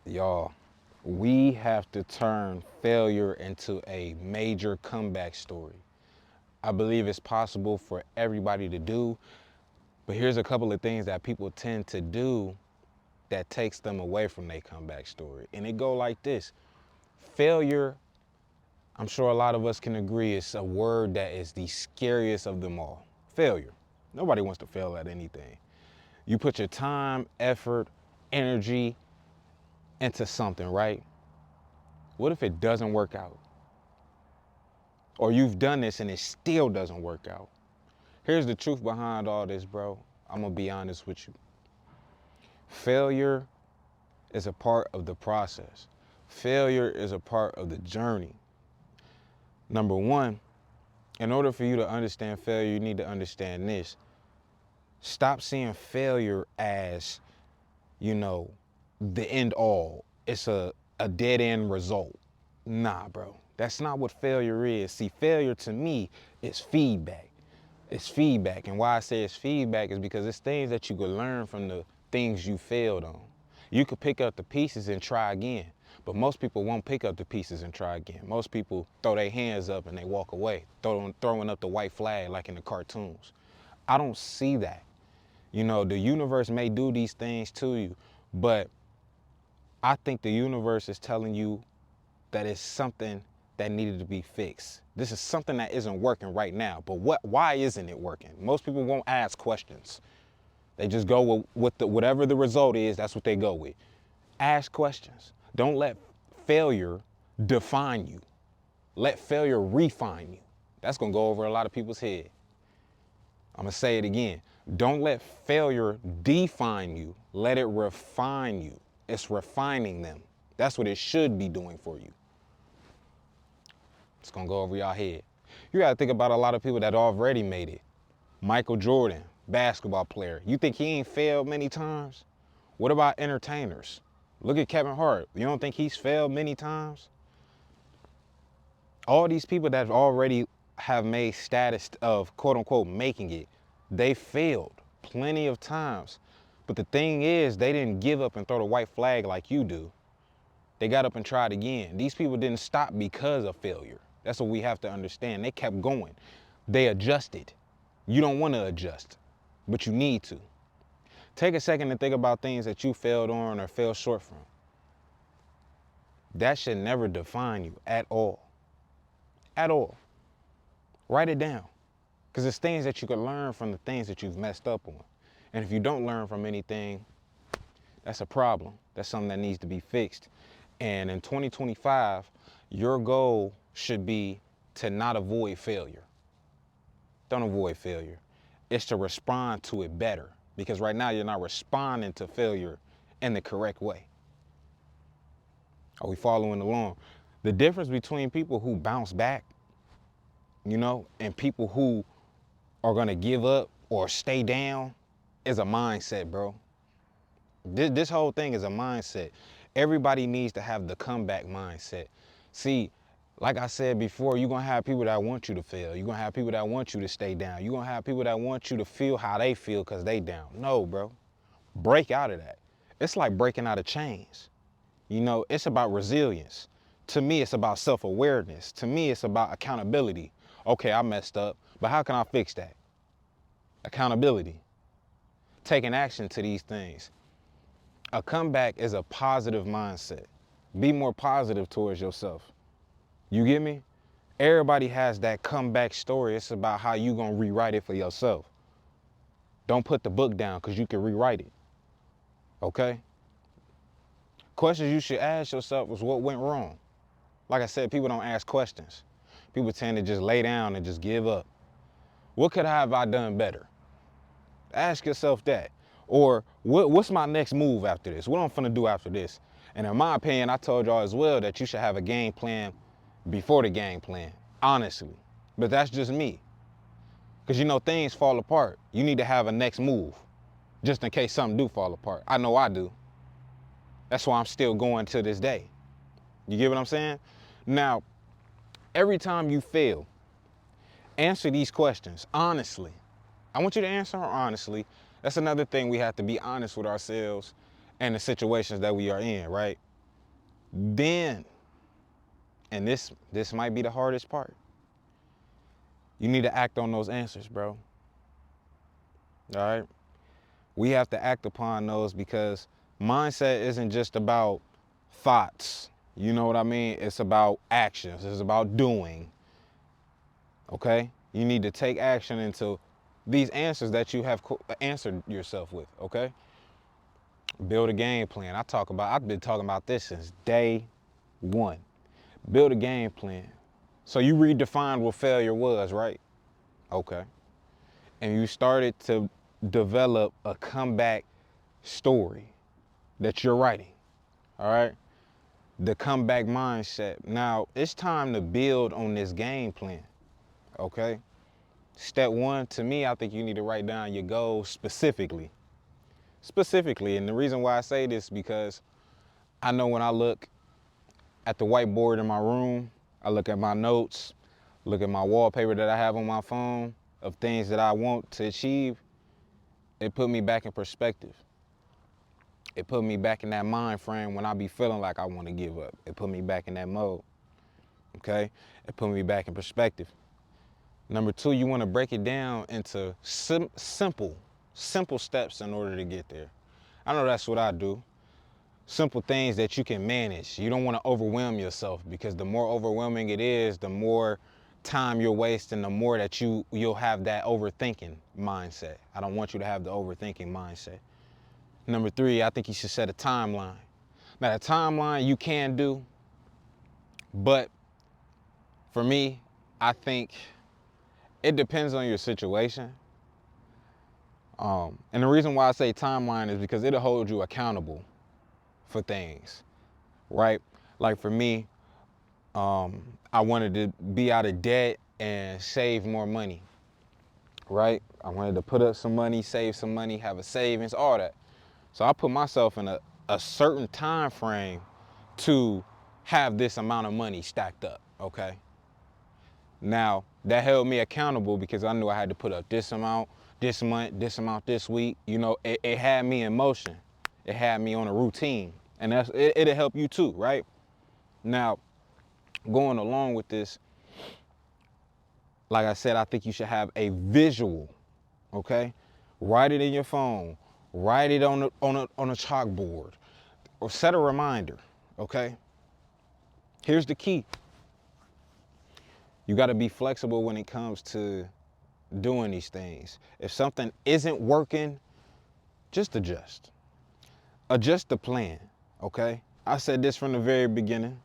Y'all, we have to turn failure into a major comeback story. I believe it's possible for everybody to do, but here's a couple of things that people tend to do that takes them away from their comeback story. And it go like this. Failure, I'm sure a lot of us can agree, is a word that is the scariest of them all. Failure. Nobody wants to fail at anything. You put your time, effort, energy into something, right? What if it doesn't work out? Or you've done this and it still doesn't work out? Here's the truth behind all this, bro. I'm gonna be honest with you. Failure is a part of the process. Failure is a part of the journey. Number one, in order for you to understand failure, you need to understand this. Stop seeing failure as, you know, the end all. It's a dead end result. Nah, bro. That's not what failure is. See, failure to me is feedback. It's feedback. And why I say it's feedback is because it's things that you could learn from the things you failed on. You could pick up the pieces and try again. But most people won't pick up the pieces and try again. Most people throw their hands up and they walk away, throwing up the white flag like in the cartoons. I don't see that. You know, the universe may do these things to you, but I think the universe is telling you that it's something that needed to be fixed. This is something that isn't working right now, but why isn't it working? Most people won't ask questions. They just go with whatever the result is, that's what they go with. Ask questions. Don't let failure define you. Let failure refine you. That's gonna go over a lot of people's head. I'm gonna say it again. Don't let failure define you. Let it refine you. It's refining them. That's what it should be doing for you. It's gonna go over y'all head. You gotta think about a lot of people that already made it. Michael Jordan, basketball player. You think he ain't failed many times? What about entertainers? Look at Kevin Hart. You don't think he's failed many times? All these people that already have made status of quote unquote making it, they failed plenty of times. But the thing is, they didn't give up and throw the white flag like you do. They got up and tried again. These people didn't stop because of failure. That's what we have to understand. They kept going. They adjusted. You don't want to adjust, but you need to. Take a second to think about things that you failed on or fell short from. That should never define you at all. At all. Write it down. Because it's things that you can learn from the things that you've messed up on. And if you don't learn from anything, that's a problem. That's something that needs to be fixed. And in 2025, your goal should be to not avoid failure. Don't avoid failure. It's to respond to it better. Because right now you're not responding to failure in the correct way. Are we following along? The difference between people who bounce back, you know, and people who are gonna give up or stay down is a mindset, bro. This whole thing is a mindset. Everybody needs to have the comeback mindset. See, like I said before, you're gonna have people that want you to fail. You're gonna have people that want you to stay down. You're gonna have people that want you to feel how they feel because they down. No, bro. Break out of that. It's like breaking out of chains. You know, it's about resilience. To me, it's about self-awareness. To me, it's about accountability. Okay, I messed up, but how can I fix that? Accountability. Taking action to these things. A comeback is a positive mindset. Be more positive towards yourself. You get me? Everybody has that comeback story. It's about how you gonna rewrite it for yourself. Don't put the book down because you can rewrite it. Okay? Questions you should ask yourself is what went wrong. Like I said, people don't ask questions. People tend to just lay down and just give up. What could have I done better? Ask yourself that. Or what's my next move after this? What I'm finna do after this? And in my opinion, I told y'all as well that you should have a game plan before the game plan, honestly. But that's just me. Because you know, things fall apart. You need to have a next move, just in case something do fall apart. I know I do. That's why I'm still going to this day. You get what I'm saying? Now, every time you fail, answer these questions honestly. I want you to answer her honestly. That's another thing, we have to be honest with ourselves and the situations that we are in, right? Then, and this might be the hardest part, you need to act on those answers, bro. All right? We have to act upon those because mindset isn't just about thoughts. You know what I mean? It's about actions. It's about doing. Okay? You need to take action into these answers that you have answered yourself with, okay? Build a game plan. I've been talking about this since day one. Build a game plan. So you redefined what failure was, right? Okay. And you started to develop a comeback story that you're writing, all right? The comeback mindset. Now, it's time to build on this game plan, okay? Step one, to me, I think you need to write down your goals specifically. And the reason why I say this because I know when I look at the whiteboard in my room, I look at my notes, look at my wallpaper that I have on my phone of things that I want to achieve, it put me back in perspective. It put me back in that mind frame when I be feeling like I want to give up. It put me back in that mode, okay? It put me back in perspective. Number two, you want to break it down into simple steps in order to get there. I know that's what I do. Simple things that you can manage. You don't want to overwhelm yourself because the more overwhelming it is, the more time you're wasting, the more that you'll have that overthinking mindset. I don't want you to have the overthinking mindset. Number three, I think you should set a timeline. Now, the timeline you can do, but for me, I think it depends on your situation. And the reason why I say timeline is because it'll hold you accountable for things, right? Like for me, I wanted to be out of debt and save more money, right? I wanted to put up some money, save some money, have a savings, all that. So I put myself in a certain time frame to have this amount of money stacked up, okay? Now, that held me accountable because I knew I had to put up this amount this month, this amount this week. You know, it had me in motion. It had me on a routine. And it'll help you too, right? Now, going along with this, like I said, I think you should have a visual, okay? Write it in your phone. Write it on a chalkboard or set a reminder, okay? Here's the key. You got to be flexible when it comes to doing these things. If something isn't working, just adjust. Adjust the plan, okay? I said this from the very beginning.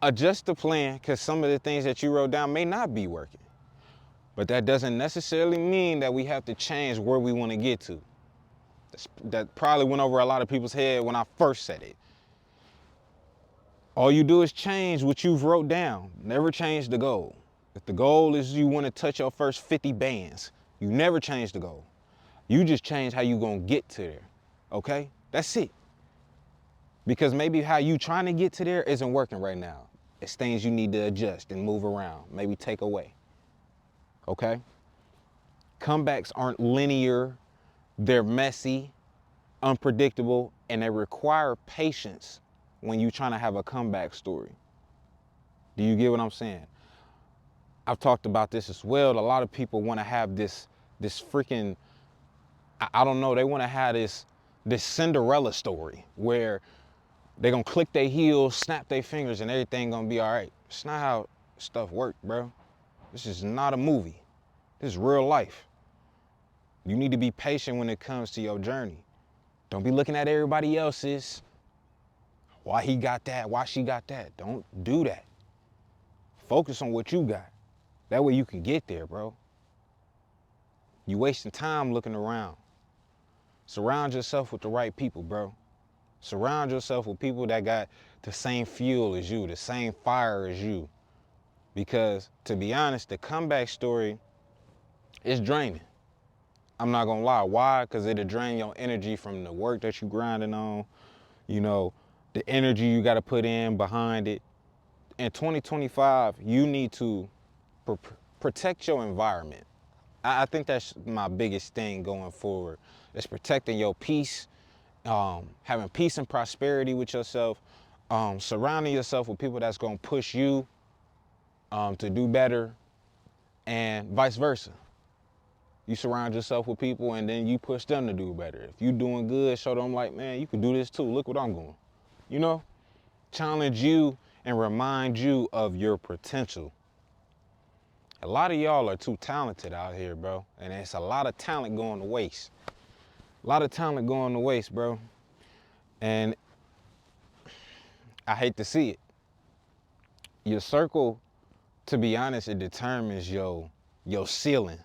Adjust the plan because some of the things that you wrote down may not be working. But that doesn't necessarily mean that we have to change where we want to get to. That probably went over a lot of people's head when I first said it. All you do is change what you've wrote down. Never change the goal. If the goal is you want to touch your first 50 bands, you never change the goal. You just change how you gonna get to there, okay? That's it. Because maybe how you trying to get to there isn't working right now. It's things you need to adjust and move around, maybe take away, okay? Comebacks aren't linear, they're messy, unpredictable, and they require patience when you're trying to have a comeback story. Do you get what I'm saying? I've talked about this as well. A lot of people want to have this freaking, I don't know, they want to have this Cinderella story where they're going to click their heels, snap their fingers, and everything going to be all right. It's not how stuff works, bro. This is not a movie. This is real life. You need to be patient when it comes to your journey. Don't be looking at everybody else's. Why he got that? Why she got that? Don't do that. Focus on what you got. That way you can get there, bro. You wasting time looking around. Surround yourself with the right people, bro. Surround yourself with people that got the same fuel as you, the same fire as you. Because to be honest, the comeback story is draining. I'm not gonna lie. Why? Because it'll drain your energy from the work that you grinding on, you know, the energy you gotta put in behind it. In 2025, you need to protect your environment. I think that's my biggest thing going forward. It's protecting your peace, having peace and prosperity with yourself, Surrounding yourself with people that's gonna push you to do better, and vice versa. You surround yourself with people and then you push them to do better. If you doing good, show them like, man, you can do this too. Look what I'm doing. You know? Challenge you and remind you of your potential. A lot of y'all are too talented out here, bro. And it's a lot of talent going to waste. A lot of talent going to waste, bro. And I hate to see it. Your circle, to be honest, it determines your ceiling.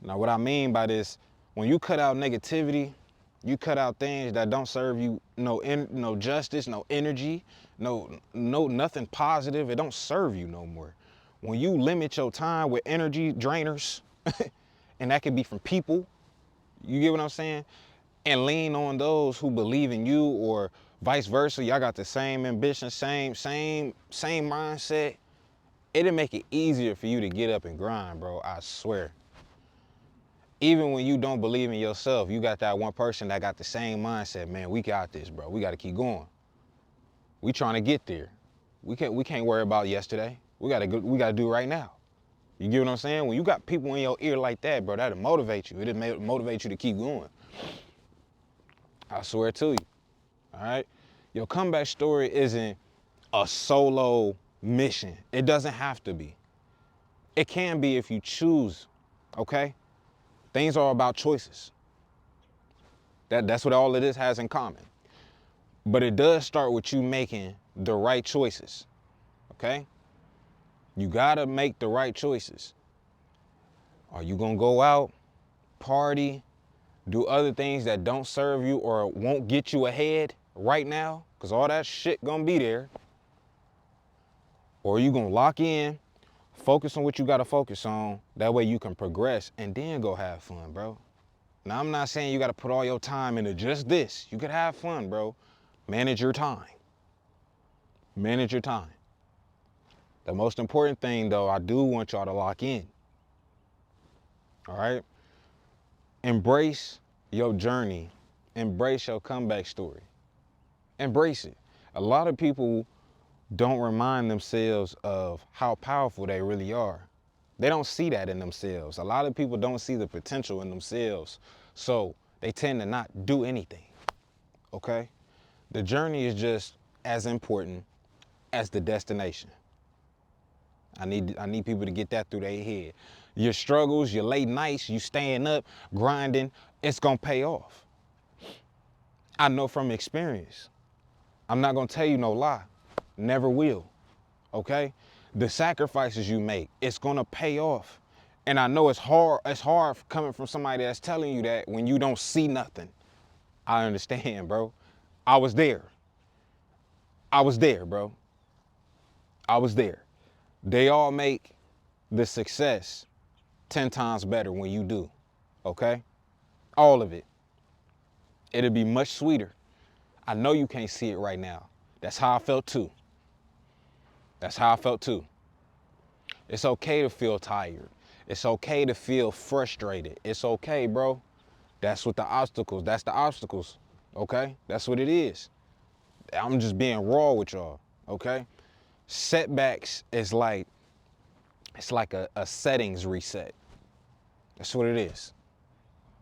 Now, what I mean by this, when you cut out negativity, you cut out things that don't serve you no justice, no energy, nothing positive. It don't serve you no more. When you limit your time with energy drainers, and that could be from people, you get what I'm saying? And lean on those who believe in you, or vice versa. Y'all got the same ambition, same mindset. It'll make it easier for you to get up and grind, bro. I swear. Even when you don't believe in yourself, you got that one person that got the same mindset. Man, we got this, bro. We got to keep going. We trying to get there. We can't worry about yesterday. We got to do right now. You get what I'm saying? When you got people in your ear like that, bro, that'll motivate you. It'll motivate you to keep going. I swear to you. All right? Your comeback story isn't a solo mission. It doesn't have to be. It can be if you choose, okay? Things are about choices. That's what all of this has in common. But it does start with you making the right choices, okay? You gotta make the right choices. Are you gonna go out, party, do other things that don't serve you or won't get you ahead right now? Because all that shit gonna be there. Or are you gonna lock in, focus on what you gotta focus on, that way you can progress and then go have fun, bro. Now, I'm not saying you gotta put all your time into just this. You could have fun, bro. Manage your time. Manage your time. The most important thing, though, I do want y'all to lock in. All right? Embrace your journey. Embrace your comeback story. Embrace it. A lot of people don't remind themselves of how powerful they really are. They don't see that in themselves. A lot of people don't see the potential in themselves. So they tend to not do anything. Okay? The journey is just as important as the destination. I need people to get that through their head. Your struggles, your late nights, you staying up, grinding, it's gonna pay off. I know from experience. I'm not gonna tell you no lie. Never will. Okay? The sacrifices you make, it's gonna pay off. And I know it's hard coming from somebody that's telling you that when you don't see nothing. I understand, bro. I was there. I was there, bro. I was there. They all make the success 10 times better when you do, okay? All of it. It'll be much sweeter. I know you can't see it right now. That's how I felt too. That's how I felt too. It's okay to feel tired. It's okay to feel frustrated. It's okay, bro. That's the obstacles, okay? That's what it is. I'm just being raw with y'all, okay? Setbacks is like, it's like a settings reset. That's what it is.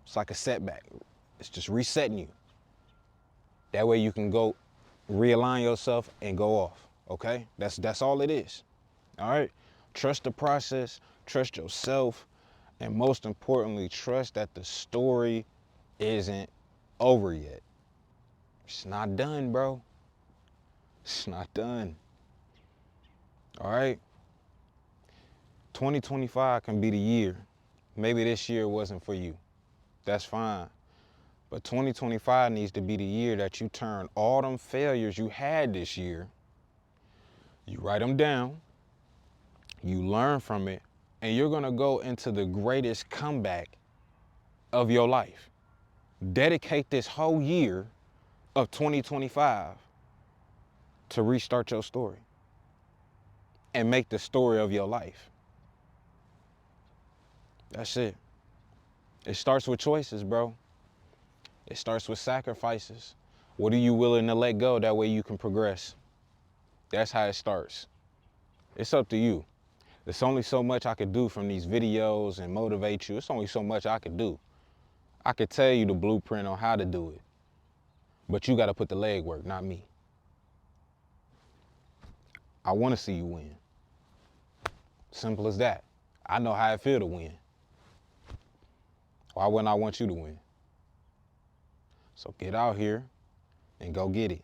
It's like a setback. It's just resetting you. That way you can go realign yourself and go off, okay? That's all it is, all right? Trust the process, trust yourself, and most importantly, trust that the story isn't over yet. It's not done, bro. It's not done. All right? 2025 can be the year. Maybe this year wasn't for you. That's fine. But 2025 needs to be the year that you turn all them failures you had this year, you write them down, you learn from it, and you're gonna go into the greatest comeback of your life. Dedicate this whole year of 2025 to restart your story and make the story of your life. That's it. It starts with choices, bro. It starts with sacrifices. What are you willing to let go? That way you can progress. That's how it starts. It's up to you. There's only so much I could do from these videos and motivate you. It's only so much I could do. I could tell you the blueprint on how to do it, but you got to put the legwork, not me. I want to see you win. Simple as that. I know how it feel to win. Why wouldn't I want you to win? So get out here and go get it.